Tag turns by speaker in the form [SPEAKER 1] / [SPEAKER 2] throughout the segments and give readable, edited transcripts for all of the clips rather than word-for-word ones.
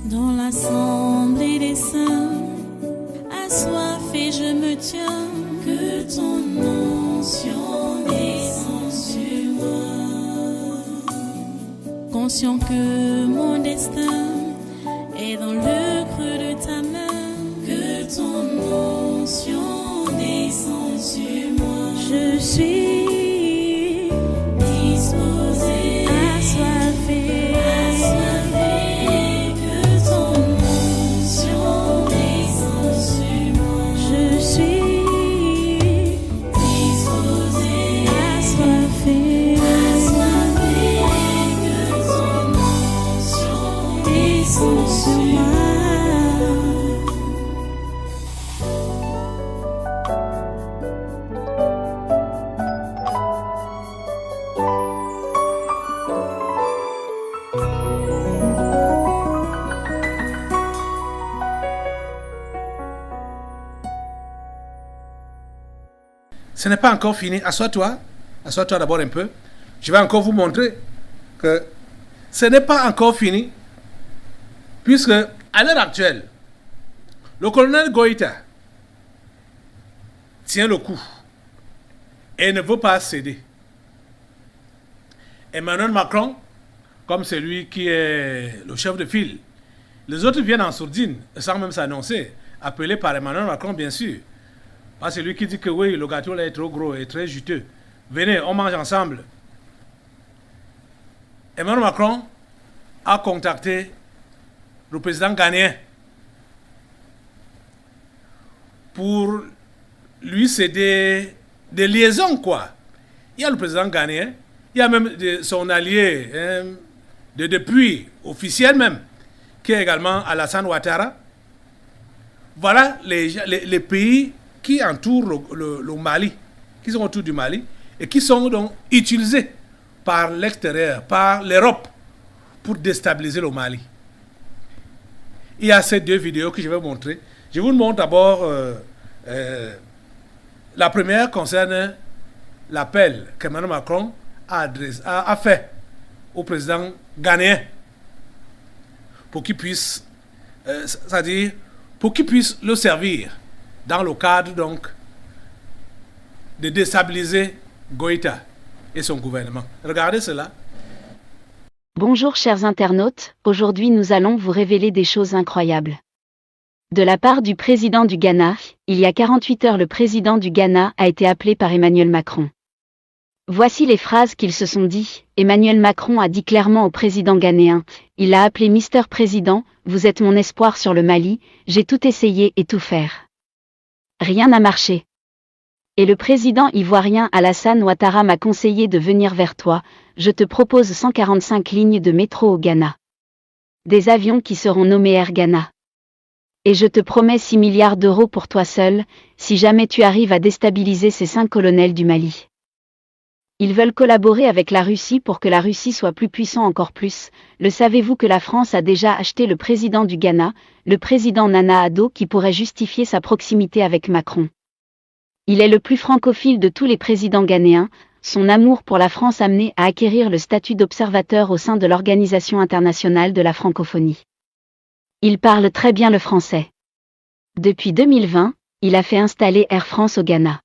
[SPEAKER 1] Dans l'assemblée des saints, assoiffé je me tiens, que ton onction descende sur moi. Conscient que mon destin est dans le creux de ta main, que ton onction descende sur moi. Je suis disposé, assoiffé, que ton onction descende sur moi. Je suis disposé, assoiffé, que ton onction descende sur moi.
[SPEAKER 2] Ce n'est pas encore fini. Assois-toi. Assois-toi d'abord un peu. Je vais encore vous montrer que ce n'est pas encore fini. Puisque, à l'heure actuelle, le colonel Goïta tient le coup et ne veut pas céder. Emmanuel Macron, comme celui qui est le chef de file, les autres viennent en sourdine, sans même s'annoncer, appelés par Emmanuel Macron, bien sûr. C'est lui qui dit que oui, le gâteau là est trop gros et très juteux. Venez, on mange ensemble. Emmanuel Macron a contacté le président ghanéen pour lui céder des liaisons, quoi. Il y a le président ghanéen, il y a même son allié depuis, officiel même, qui est également Alassane Ouattara. Voilà les pays qui entourent le Mali, qui sont autour du Mali, et qui sont donc utilisés par l'extérieur, par l'Europe, pour déstabiliser le Mali. Il y a ces deux vidéos que je vais vous montrer. Je vous montre d'abord, la première concerne l'appel qu'Emmanuel Macron a fait au président ghanéen pour qu'il puisse, c'est-à-dire pour qu'il puisse le servir dans le cadre donc de déstabiliser Goïta et son gouvernement. Regardez cela.
[SPEAKER 3] Bonjour chers internautes, aujourd'hui nous allons vous révéler des choses incroyables. De la part du président du Ghana, il y a 48 heures le président du Ghana a été appelé par Emmanuel Macron. Voici les phrases qu'ils se sont dit. Emmanuel Macron a dit clairement au président ghanéen, il a appelé Mister Président, vous êtes mon espoir sur le Mali, j'ai tout essayé et tout faire. Rien n'a marché. Et le président ivoirien Alassane Ouattara m'a conseillé de venir vers toi, je te propose 145 lignes de métro au Ghana. Des avions qui seront nommés Air Ghana. Et je te promets 6 milliards d'euros pour toi seul, si jamais tu arrives à déstabiliser ces 5 colonels du Mali. Ils veulent collaborer avec la Russie pour que la Russie soit plus puissant encore plus. Le savez-vous que la France a déjà acheté le président du Ghana, le président Nana Addo qui pourrait justifier sa proximité avec Macron. Il est le plus francophile de tous les présidents ghanéens, son amour pour la France amené à acquérir le statut d'observateur au sein de l'Organisation internationale de la francophonie. Il parle très bien le français. Depuis 2020, il a fait installer Air France au Ghana.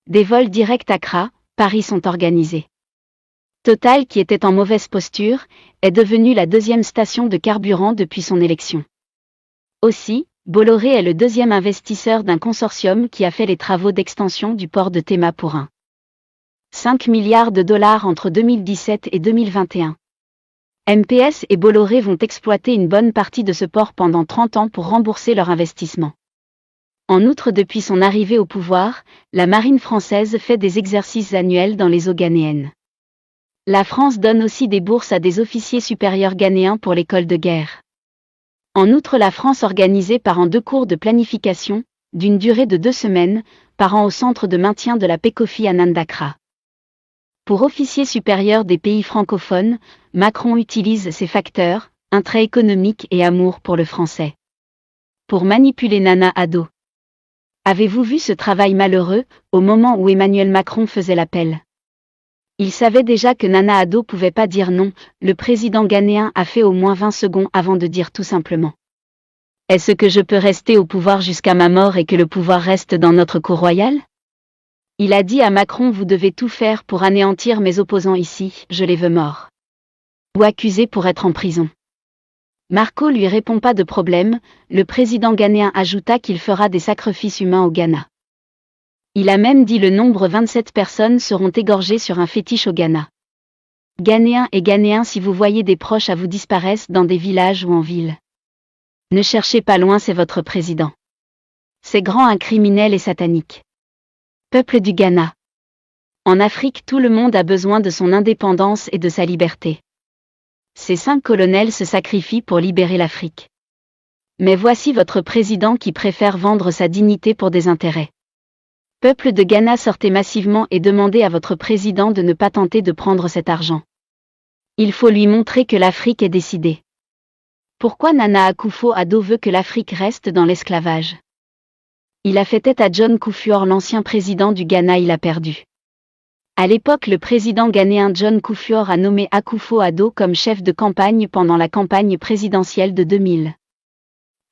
[SPEAKER 3] Des vols directs Accra, Paris sont organisés. Total, qui était en mauvaise posture, est devenu la deuxième station de carburant depuis son élection. Aussi, Bolloré est le deuxième investisseur d'un consortium qui a fait les travaux d'extension du port de Tema pour 5 milliards de dollars entre 2017 et 2021. MPS et Bolloré vont exploiter une bonne partie de ce port pendant 30 ans pour rembourser leur investissement. En outre, depuis son arrivée au pouvoir, la marine française fait des exercices annuels dans les eaux ghanéennes. La France donne aussi des bourses à des officiers supérieurs ghanéens pour l'école de guerre. En outre, la France organisait par an 2 cours de planification, d'une durée de 2 semaines, par an au centre de maintien de la paix Kofi Annan d'Accra. Pour officiers supérieurs des pays francophones, Macron utilise ces facteurs, un trait économique et amour pour le français. Pour manipuler Nana Addo. Avez-vous vu ce travail malheureux, au moment où Emmanuel Macron faisait l'appel? Il savait déjà que Nana Addo pouvait pas dire non, le président ghanéen a fait au moins 20 secondes avant de dire tout simplement. Est-ce que je peux rester au pouvoir jusqu'à ma mort et que le pouvoir reste dans notre cour royale? Il a dit à Macron: vous devez tout faire pour anéantir mes opposants ici, je les veux morts. Ou accusés pour être en prison. Marco lui répond: pas de problème, le président ghanéen ajouta qu'il fera des sacrifices humains au Ghana. Il a même dit le nombre 27 personnes seront égorgées sur un fétiche au Ghana. Ghanéens et Ghanéens, si vous voyez des proches à vous disparaissent dans des villages ou en ville, ne cherchez pas loin, c'est votre président. C'est grand, un criminel et satanique. Peuple du Ghana. En Afrique, tout le monde a besoin de son indépendance et de sa liberté. Ces 5 colonels se sacrifient pour libérer l'Afrique. Mais voici votre président qui préfère vendre sa dignité pour des intérêts. Peuple de Ghana, sortez massivement et demandez à votre président de ne pas tenter de prendre cet argent. Il faut lui montrer que l'Afrique est décidée. Pourquoi Nana Akufo-Addo veut que l'Afrique reste dans l'esclavage? Il a fait tête à John Kufuor, l'ancien président du Ghana, il a perdu. À l'époque, le président ghanéen John Kufuor a nommé Akufo-Addo comme chef de campagne pendant la campagne présidentielle de 2000.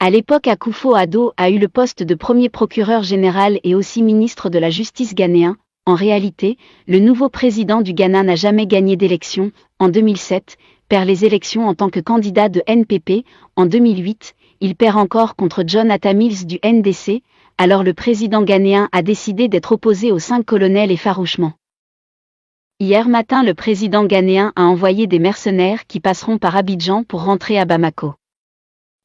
[SPEAKER 3] À l'époque, Akufo-Addo a eu le poste de premier procureur général et aussi ministre de la Justice ghanéen. En réalité, le nouveau président du Ghana n'a jamais gagné d'élection. En 2007, perd les élections en tant que candidat de NPP. En 2008, il perd encore contre John Atta Mills du NDC. Alors le président ghanéen a décidé d'être opposé aux 5 colonels et farouchement. Hier matin, le président ghanéen a envoyé des mercenaires qui passeront par Abidjan pour rentrer à Bamako.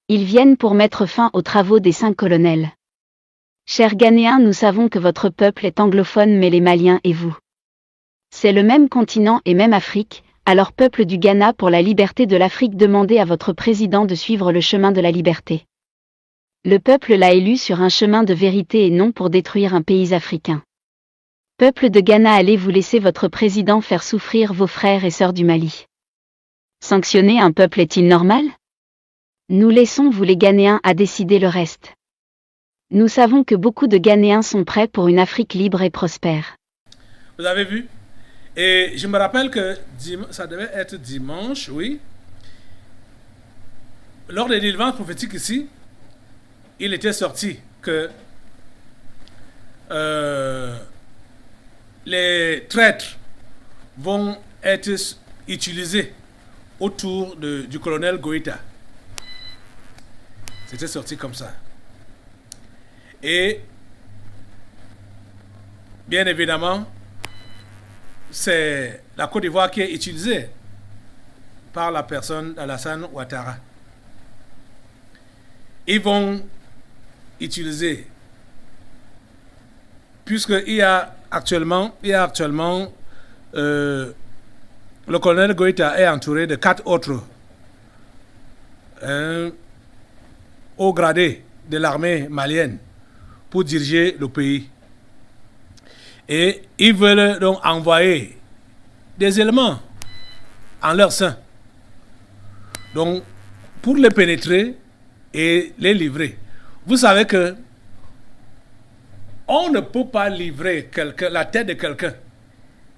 [SPEAKER 3] Ils viennent pour mettre fin aux travaux des 5 colonels. Chers Ghanéens, nous savons que votre peuple est anglophone, mais les Maliens et vous, c'est le même continent et même Afrique. Alors peuple du Ghana, pour la liberté de l'Afrique, demandez à votre président de suivre le chemin de la liberté. Le peuple l'a élu sur un chemin de vérité et non pour détruire un pays africain. Peuple de Ghana, allez-vous laisser votre président faire souffrir vos frères et sœurs du Mali? Sanctionner un peuple est-il normal? Nous laissons vous les Ghanéens à décider le reste. Nous savons que beaucoup de Ghanéens sont prêts pour une Afrique libre et prospère.
[SPEAKER 2] Vous avez vu? Et je me rappelle que ça devait être dimanche, oui. Lors des délivrances prophétiques ici, il était sorti que les traîtres vont être utilisés autour du colonel Goïta. C'était sorti comme ça. Et bien évidemment, c'est la Côte d'Ivoire qui est utilisée par la personne Alassane Ouattara. Ils vont utiliser, puisqu'il y a actuellement le colonel Goïta est entouré de 4 autres hauts gradés de l'armée malienne pour diriger le pays. Et ils veulent donc envoyer des éléments en leur sein. Donc, pour les pénétrer et les livrer. Vous savez que on ne peut pas livrer la tête de quelqu'un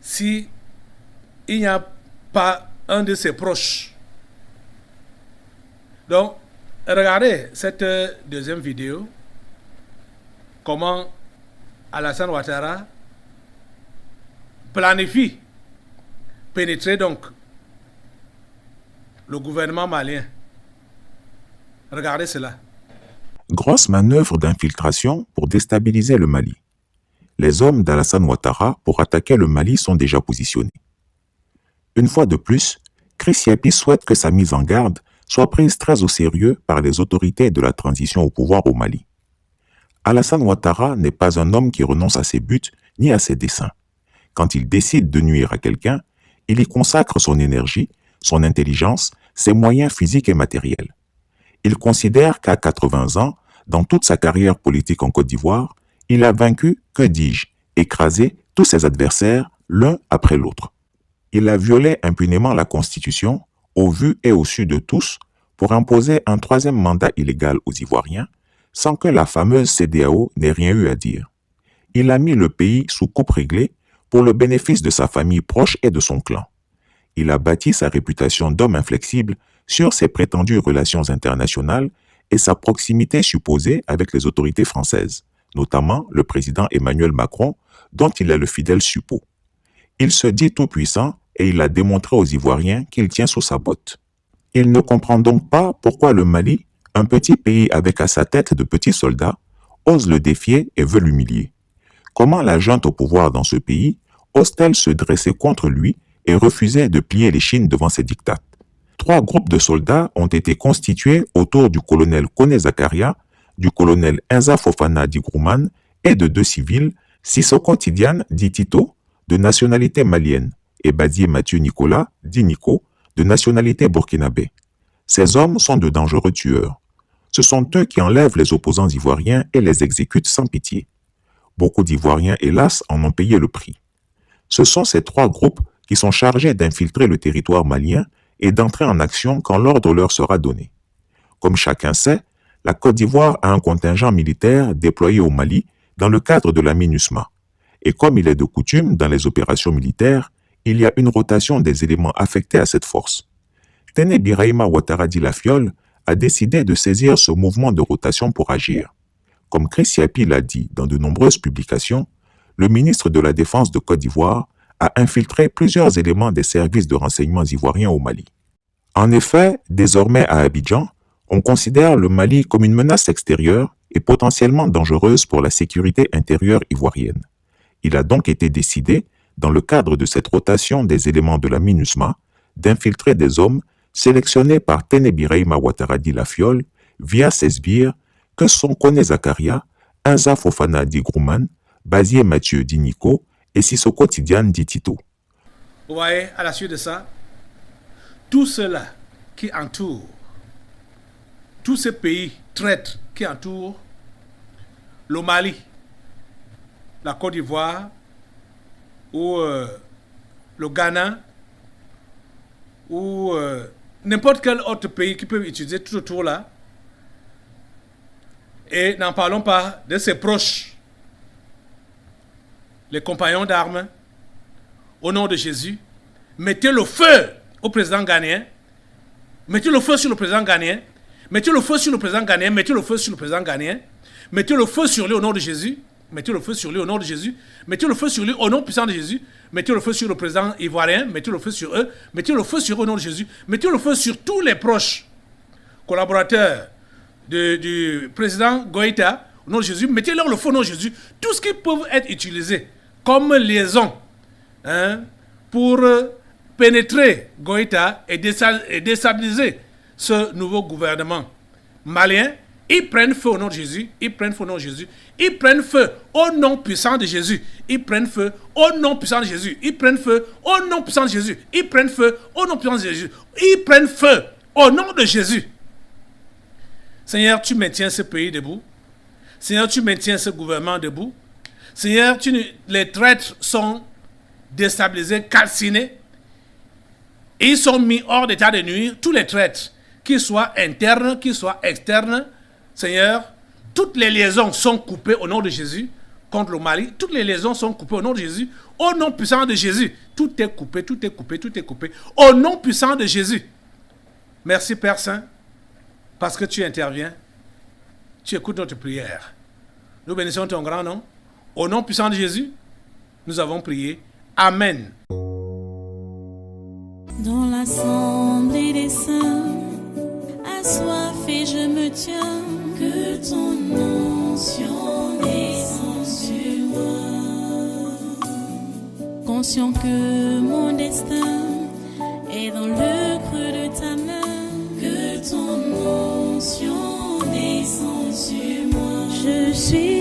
[SPEAKER 2] si il n'y a pas un de ses proches. Donc, regardez cette deuxième vidéo. Comment Alassane Ouattara planifie pénétrer donc le gouvernement malien. Regardez cela.
[SPEAKER 4] Grosse manœuvre d'infiltration pour déstabiliser le Mali. Les hommes d'Alassane Ouattara pour attaquer le Mali sont déjà positionnés. Une fois de plus, Chris Yapi souhaite que sa mise en garde soit prise très au sérieux par les autorités de la transition au pouvoir au Mali. Alassane Ouattara n'est pas un homme qui renonce à ses buts ni à ses desseins. Quand il décide de nuire à quelqu'un, il y consacre son énergie, son intelligence, ses moyens physiques et matériels. Il considère qu'à 80 ans, dans toute sa carrière politique en Côte d'Ivoire, il a vaincu, que dis-je, écrasé tous ses adversaires l'un après l'autre. Il a violé impunément la Constitution, au vu et au su de tous, pour imposer un 3e mandat illégal aux Ivoiriens, sans que la fameuse CEDEAO n'ait rien eu à dire. Il a mis le pays sous coupe réglée pour le bénéfice de sa famille proche et de son clan. Il a bâti sa réputation d'homme inflexible sur ses prétendues relations internationales et sa proximité supposée avec les autorités françaises, notamment le président Emmanuel Macron, dont il est le fidèle suppôt. Il se dit tout-puissant et il a démontré aux Ivoiriens qu'il tient sous sa botte. Il ne comprend donc pas pourquoi le Mali, un petit pays avec à sa tête de petits soldats, ose le défier et veut l'humilier. Comment la junte au pouvoir dans ce pays ose-t-elle se dresser contre lui et refuser de plier les chines devant ses dictats? 3 groupes de soldats ont été constitués autour du colonel Kone Zakaria, du colonel Inza Fofana Digrouman et de 2 civils, Sissoko Tidiane dit Tito, de nationalité malienne, et Badié Mathieu Nicolas, dit Nico, de nationalité burkinabé. Ces hommes sont de dangereux tueurs. Ce sont eux qui enlèvent les opposants ivoiriens et les exécutent sans pitié. Beaucoup d'Ivoiriens, hélas, en ont payé le prix. Ce sont ces 3 groupes qui sont chargés d'infiltrer le territoire malien et d'entrer en action quand l'ordre leur sera donné. Comme chacun sait, la Côte d'Ivoire a un contingent militaire déployé au Mali dans le cadre de la MINUSMA. Et comme il est de coutume dans les opérations militaires, il y a une rotation des éléments affectés à cette force. Tene Birahima Ouattara Di Lafiole a décidé de saisir ce mouvement de rotation pour agir. Comme Chris Yapi l'a dit dans de nombreuses publications, le ministre de la Défense de Côte d'Ivoire a infiltré plusieurs éléments des services de renseignement ivoiriens au Mali. En effet, désormais à Abidjan, on considère le Mali comme une menace extérieure et potentiellement dangereuse pour la sécurité intérieure ivoirienne. Il a donc été décidé, dans le cadre de cette rotation des éléments de la MINUSMA, d'infiltrer des hommes sélectionnés par Tene Birahima Ouattara Di Lafiole via ses sbires que sont Kone Zakaria, Inza Fofana Digrouman, Badié Mathieu dit Nico et Sissoko Tidiane dit Tito.
[SPEAKER 2] Vous voyez, à la suite de ça, tout cela qui entoure, tous ces pays traîtres qui entourent le Mali, la Côte d'Ivoire, ou le Ghana, ou n'importe quel autre pays qui peut utiliser tout autour là. Et n'en parlons pas de ses proches, les compagnons d'armes, au nom de Jésus. Mettez le feu au président ghanéen. Mettez le feu sur le président ghanéen. Mettez le feu sur le président ghanéen. Mettez le feu sur le président ghanéen. Mettez le feu sur lui au nom de Jésus. Mettez le feu sur lui au nom de Jésus. Mettez le feu sur lui au nom puissant de Jésus. Mettez le feu sur le président ivoirien. Mettez le feu sur eux. Mettez le feu sur eux au nom de Jésus. Mettez le feu sur tous les proches collaborateurs du président Goïta au nom de Jésus. Mettez-leur le feu au nom de Jésus. Tout ce qui peut être utilisé comme liaison pour pénétrer Goïta et déstabiliser ce nouveau gouvernement malien. Ils prennent feu au nom de Jésus, ils prennent feu au nom de Jésus, ils prennent feu au nom puissant de Jésus, ils prennent feu au nom puissant de Jésus, ils prennent feu au nom puissant de Jésus, ils prennent feu au nom puissant de Jésus, ils prennent feu au nom de Jésus. Seigneur, tu maintiens ce pays debout. Seigneur, tu maintiens ce gouvernement debout. Seigneur, les traîtres sont déstabilisés, calcinés. Et ils sont mis hors d'état de nuire, tous les traîtres, qu'ils soient internes, qu'ils soient externes. Seigneur, toutes les liaisons sont coupées au nom de Jésus contre le Mali. Toutes les liaisons sont coupées au nom de Jésus. Au nom puissant de Jésus. Tout est coupé, tout est coupé, tout est coupé. Au nom puissant de Jésus. Merci Père Saint, parce que tu interviens. Tu écoutes notre prière. Nous bénissons ton grand nom. Au nom puissant de Jésus, nous avons prié. Amen.
[SPEAKER 1] Dans l'assemblée des saints, assoiffé je me tiens, que ton onction descende sur moi. Conscient que mon destin est dans le creux de ta main, que ton onction descende sur moi. Je suis